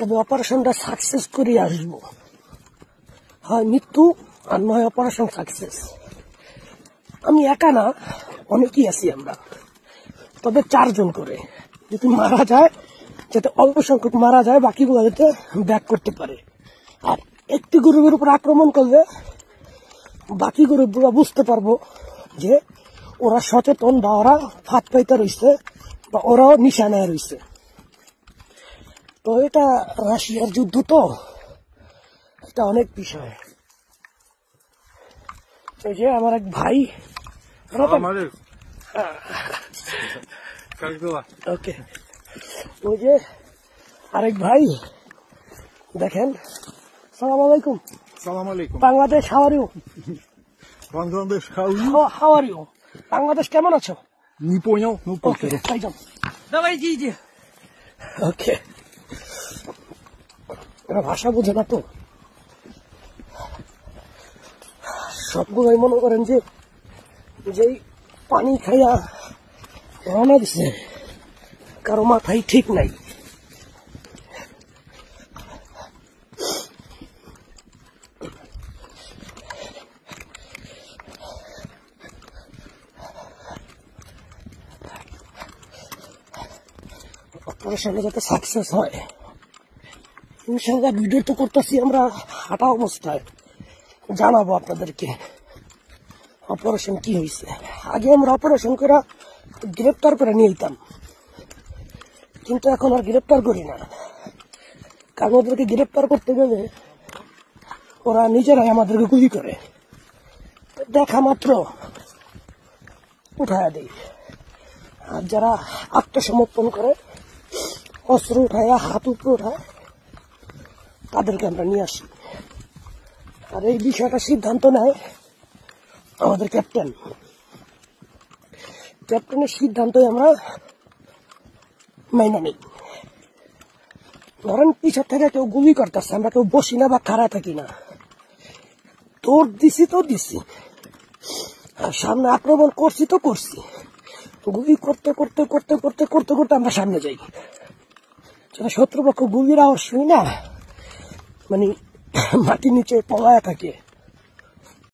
তবে অপারেশনটা সাকসেস করে আসবো। হয় মৃত্যু আর নয় অপারেশন সাকসেস। আমি একা না, অনেকেই আছি আমরা, তবে 4 জন করে। যদি মারা যায়, যাতে অল্প সংখ্যক মারা যায়, বাকিগুলো যাতে ব্যাক করতে পারে। আর একটি গ্রুপের উপর আক্রমণ করলে বাকি গ্রুপগুলো বুঝতে পারবো যে ওরা সচেতন, বা ওরা ফাঁদ পাইতে রয়েছে, বা ওরাও নিশানায় রয়েছে। তো এটা রাশিয়ার যুদ্ধ, তো এটা অনেক বিষয়। এই যে আমার এক ভাই, ওকে, ওই যে আরেক ভাই দেখেন। সালাম আলাইকুম। Salam alaikum. Bangladesh, how are you? Bangladesh, how are you? How are you? Bangladesh কেমন আছো? Не понял, ну ওকে, покер. пойдем. Давай, иди. ওকে, এরা ভাষা বোঝে না তো, সবগুলোই মনে করেন যে যেই পানি খাইয়া রওনা দিছে, কারো মাথায় ঠিক নাই। অপারেশনে যাতে সাকসেস হয় ইনশাআল্লাহ। ভিডিও তো করতেছি আমরা হাঁটা অবস্থায়, জানাবো আপনাদেরকে অপারেশন কি হয়েছে। আগে আমরা অপারেশন করে গ্রেপ্তার করে নিয়ে যেতাম, কিন্তু এখন আর গ্রেপ্তার করি না, কারণ ওদেরকে গ্রেপ্তার করতে গেলে ওরা নিজেরাই আমাদেরকে গুলি করে, দেখা মাত্র উঠায় দেয়। আর যারা আত্মসমর্পণ করে, অস্ত্র উঠায়, হাত উপরে উঠায়, তাদেরকে আমরা নিয়ে আসি। আর এই বিষয়টা সিদ্ধান্ত নেয় আমাদের ক্যাপ্টেন। ক্যাপ্টেনের সিদ্ধান্তই আমরা মাইনা নিই। ধরেন পিছন থেকে কেউ গুলি করতেছে, আমরা কেউ বসি না বা খাড়া থাকি না, তোর দিছি তো দিছি, আর সামনে আক্রমণ করছি তো করছি। গুলি করতে করতে করতে করতে করতে করতে আমরা সামনে যাই, যারা শত্রুপক্ষ গুলির আওয়াজ শুনি না, মানে মাটির নিচে পলায়া থাকে।